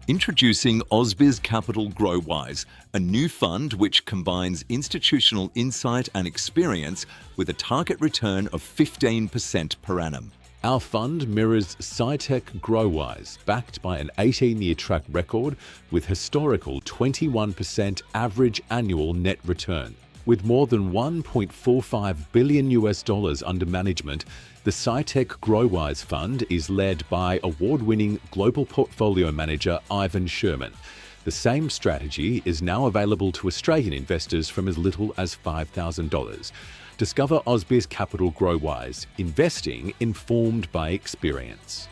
Introducing Ausbiz Capital GrowWise, a new fund which combines institutional insight and experience with a target return of 15% per annum. Our fund mirrors SciTech GrowWise, backed by an 18-year track record with historical 21% average annual net return. With more than $1.45 billion under management, the SciTech GrowWise Fund is led by award-winning global portfolio manager Ivan Sherman. The same strategy is now available to Australian investors from as little as $5,000. Discover Ausbiz Capital GrowWise, investing informed by experience.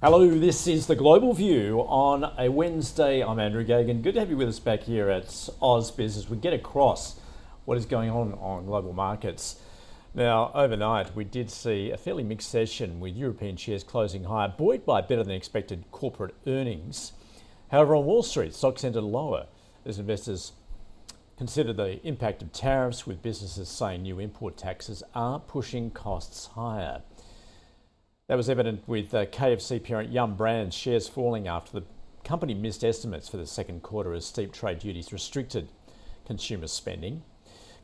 Hello, this is the Global View on a Wednesday. I'm Andrew Gagan. Good to have you with us back here at Ausbiz as we get across what is going on global markets. Now, overnight, we did see a fairly mixed session with European shares closing higher, buoyed by better than expected corporate earnings. However, on Wall Street, stocks ended lower as investors consider the impact of tariffs, with businesses saying new import taxes are pushing costs higher. That was evident with KFC parent Yum Brands shares falling after the company missed estimates for the second quarter as steep trade duties restricted consumer spending.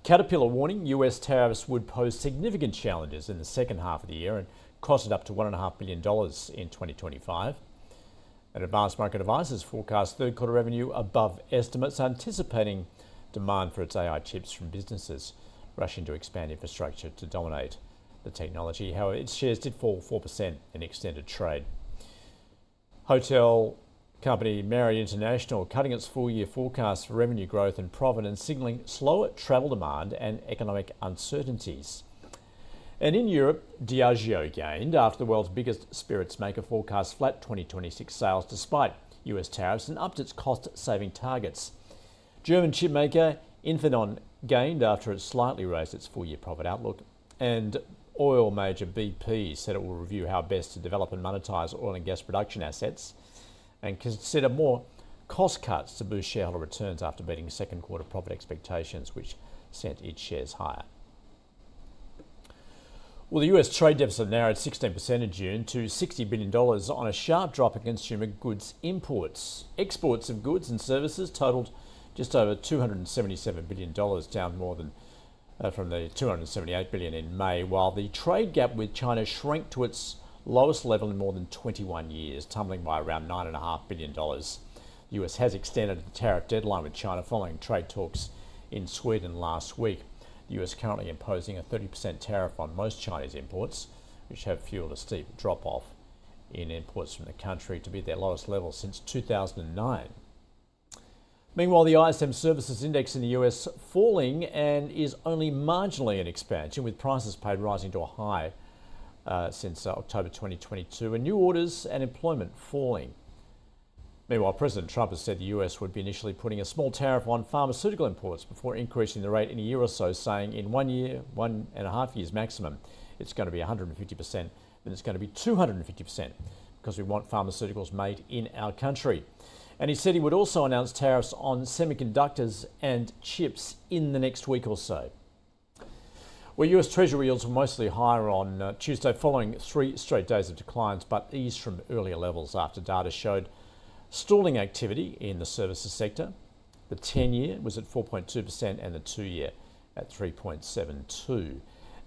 Caterpillar warning US tariffs would pose significant challenges in the second half of the year and cost it up to $1.5 billion in 2025. And Advanced Market Advisors forecast third quarter revenue above estimates, anticipating demand for its AI chips from businesses rushing to expand infrastructure to dominate the technology. However, its shares did fall 4% in extended trade. Hotel company Marriott International cutting its full-year forecast for revenue growth and profit and signalling slower travel demand and economic uncertainties. And in Europe, Diageo gained after the world's biggest spirits maker forecast flat 2026 sales despite US tariffs and upped its cost-saving targets. German chip maker Infineon gained after it slightly raised its full-year profit outlook. And oil major BP said it will review how best to develop and monetize oil and gas production assets and consider more cost cuts to boost shareholder returns after beating second quarter profit expectations, which sent its shares higher. Well, the US trade deficit narrowed 16% in June to $60 billion on a sharp drop in consumer goods imports. Exports of goods and services totaled just over $277 billion, down more than from the $278 billion in May, while the trade gap with China shrank to its lowest level in more than 21 years, tumbling by around $9.5 billion. The US has extended the tariff deadline with China following trade talks in Sweden last week. The US currently imposing a 30% tariff on most Chinese imports, which have fueled a steep drop-off in imports from the country to be their lowest level since 2009. Meanwhile, the ISM Services Index in the US falling and is only marginally in expansion, with prices paid rising to a high since October 2022, and new orders and employment falling. Meanwhile, President Trump has said the US would be initially putting a small tariff on pharmaceutical imports before increasing the rate in a year or so, saying in 1 year, 1.5 years maximum, it's going to be 150%, then it's going to be 250%, because we want pharmaceuticals made in our country. And he said he would also announce tariffs on semiconductors and chips in the next week or so. Well, US Treasury yields were mostly higher on Tuesday, following 3 straight days of declines, but eased from earlier levels after data showed stalling activity in the services sector. The 10-year was at 4.2% and the 2-year at 3.72%.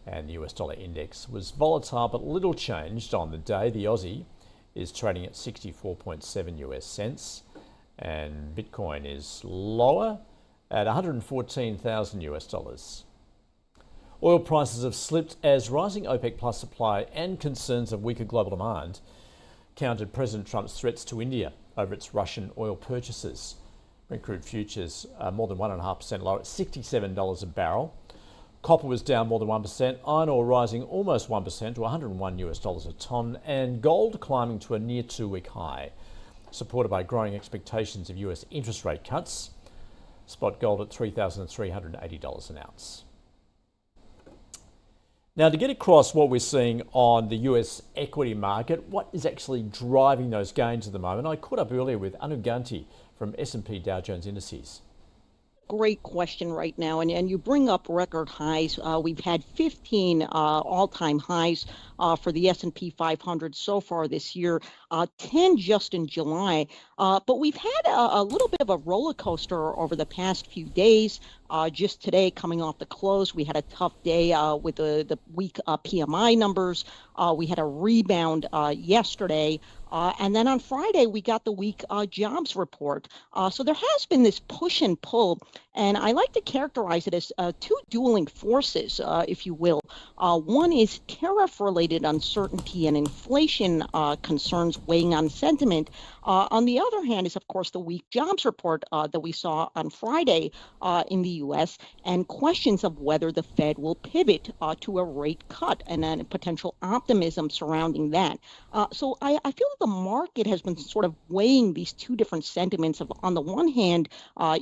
And the US dollar index was volatile but little changed on the day. The Aussie is trading at 64.7 US cents. And Bitcoin is lower at 114,000 US dollars. Oil prices have slipped as rising OPEC plus supply and concerns of weaker global demand countered President Trump's threats to India over its Russian oil purchases. Brent crude futures are more than 1.5% lower at $67 a barrel. Copper was down more than 1%, iron ore rising almost 1% to $101 US a tonne, and gold climbing to a near 2-week high supported by growing expectations of US interest rate cuts. Spot gold at $3,380 an ounce. Now, to get across what we're seeing on the US equity market, what is actually driving those gains at the moment? I caught up earlier with Ganti from S&P Dow Jones Indices. Great question right now, and you bring up record highs. We've had 15 all-time highs for the S&P 500 so far this year, 10 just in July. But we've had a little bit of a roller coaster over the past few days. Just today, coming off the close, we had a tough day with the weak PMI numbers. We had a rebound yesterday. And then on Friday, we got the weak jobs report. So there has been this push and pull, and I like to characterize it as two dueling forces, if you will. One is tariff-related uncertainty and inflation concerns weighing on sentiment. On the other hand is, of course, the weak jobs report that we saw on Friday in the U.S. and questions of whether the Fed will pivot to a rate cut and then potential optimism surrounding that. So I feel that the market has been sort of weighing these two different sentiments of, on the one hand,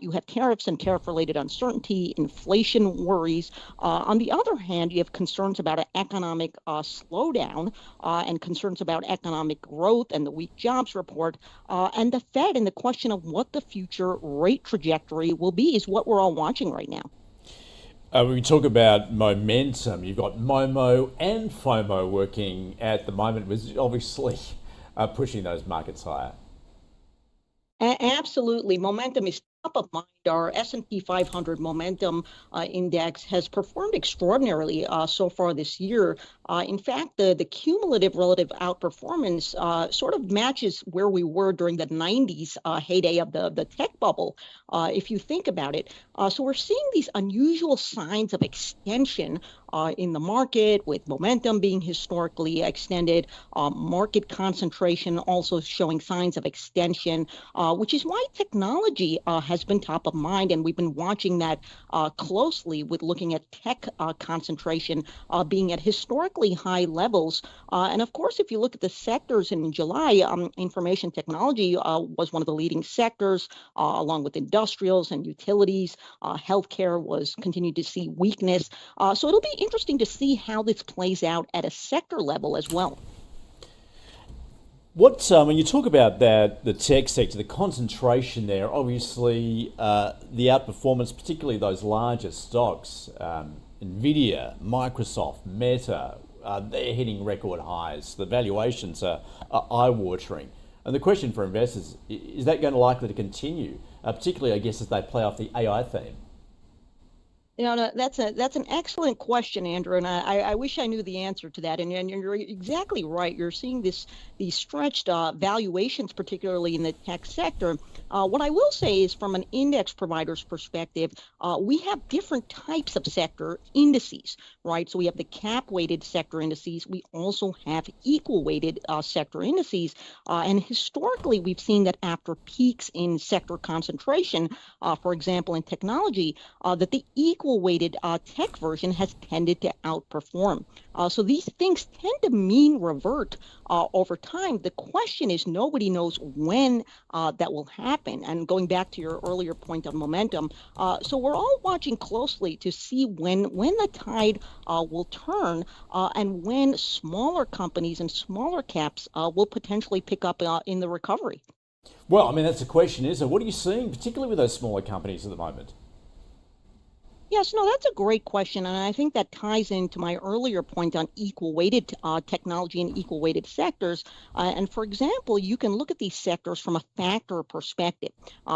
you have tariffs and tariff-related uncertainty, inflation worries. On the other hand, you have concerns about an economic slowdown and concerns about economic growth and the weak jobs report. And the Fed and the question of what the future rate trajectory will be is what we're all watching right now. When we talk about momentum, you've got MOMO and FOMO working at the moment, which is obviously pushing those markets higher. Absolutely. Momentum is top of mind. Our S&P 500 momentum index has performed extraordinarily so far this year. In fact, the cumulative relative outperformance sort of matches where we were during the 90s heyday of the tech bubble, if you think about it. So we're seeing these unusual signs of extension in the market, with momentum being historically extended, market concentration also showing signs of extension, which is why technology has been top of mind, and we've been watching that closely with looking at tech concentration being at historically high levels. And of course, if you look at the sectors in July, information technology was one of the leading sectors, along with industrials and utilities. Healthcare was continued to see weakness. So it'll be interesting to see how this plays out at a sector level as well. What when you talk about that, the tech sector, the concentration there, obviously the outperformance, particularly those larger stocks, Nvidia, Microsoft, Meta, they're hitting record highs. The valuations are eye-watering. And the question for investors, is that going to likely to continue, particularly, I guess, as they play off the AI theme? That's an excellent question, Andrew, and I wish I knew the answer to that. And you're exactly right. You're seeing these stretched valuations, particularly in the tech sector. What I will say is, from an index provider's perspective, we have different types of sector indices, right? So we have the cap-weighted sector indices. We also have equal-weighted sector indices. And historically, we've seen that after peaks in sector concentration, for example, in technology, that the equal-weighted tech version has tended to outperform. So these things tend to mean revert over time. The question is, nobody knows when that will happen. And going back to your earlier point on momentum, so we're all watching closely to see when the tide will turn and when smaller companies and smaller caps will potentially pick up in the recovery. Well, I mean, that's the question, isn't it? What are you seeing, particularly with those smaller companies at the moment? Yes, no, that's a great question. And I think that ties into my earlier point on equal weighted technology and equal weighted sectors. And for example, you can look at these sectors from a factor perspective.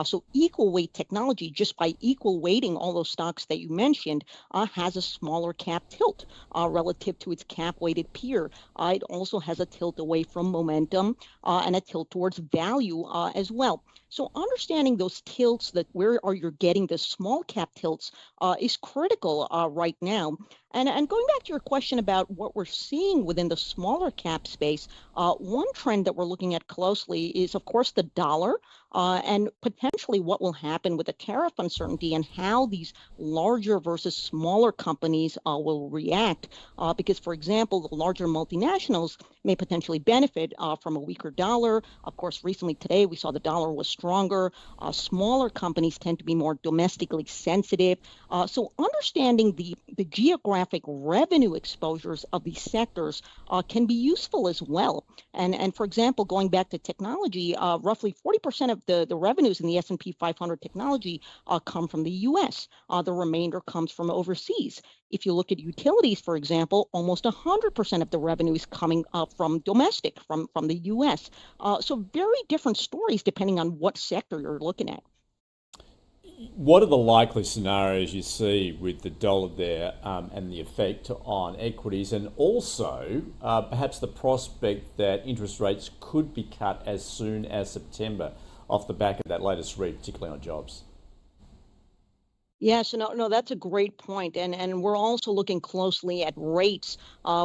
So equal weight technology, just by equal weighting all those stocks that you mentioned, has a smaller cap tilt relative to its cap weighted peer. It also has a tilt away from momentum and a tilt towards value as well. So understanding those tilts, that where are you getting the small cap tilts is critical right now. And going back to your question about what we're seeing within the smaller cap space, one trend that we're looking at closely is, of course, the dollar and potentially what will happen with the tariff uncertainty and how these larger versus smaller companies will react. Because, for example, the larger multinationals may potentially benefit from a weaker dollar. Of course, recently today we saw the dollar was stronger. Smaller companies tend to be more domestically sensitive. So understanding the geographic revenue exposures of these sectors can be useful as well. And for example, going back to technology, roughly 40% of the revenues in the S&P 500 technology come from the US. The remainder comes from overseas. If you look at utilities, for example, almost 100% of the revenue is coming from domestic, from the US. So very different stories depending on what sector you're looking at. What are the likely scenarios you see with the dollar there and the effect on equities, and also perhaps the prospect that interest rates could be cut as soon as September off the back of that latest read, particularly on jobs? Yes, no, that's a great point. And we're also looking closely at rates.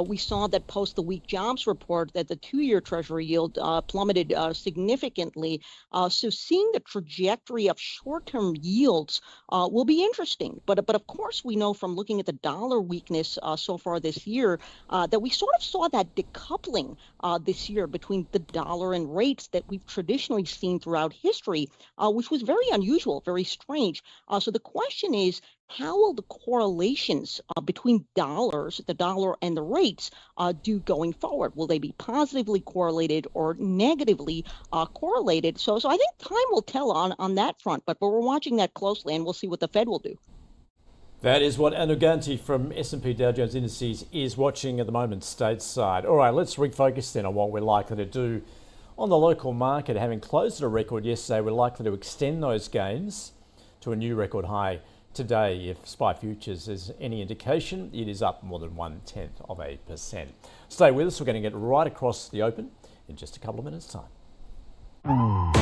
We saw that post the weak jobs report that the 2-year Treasury yield plummeted significantly. So seeing the trajectory of short-term yields will be interesting. But of course, we know from looking at the dollar weakness so far this year that we sort of saw that decoupling this year between the dollar and rates that we've traditionally seen throughout history, which was very unusual, very strange. So the question is, how will the correlations between the dollar and the rates do going forward? Will they be positively correlated or negatively correlated? So I think time will tell on that front, but we're watching that closely and we'll see what the Fed will do. That is what Ganti from S&P Dow Jones Indices is watching at the moment stateside. All right, let's refocus then on what we're likely to do on the local market. Having closed at a record yesterday, we're likely to extend those gains to a new record high today. If SPY Futures is any indication, it is up more than 0.1%. Stay with us. We're going to get right across the open in just a couple of minutes' time.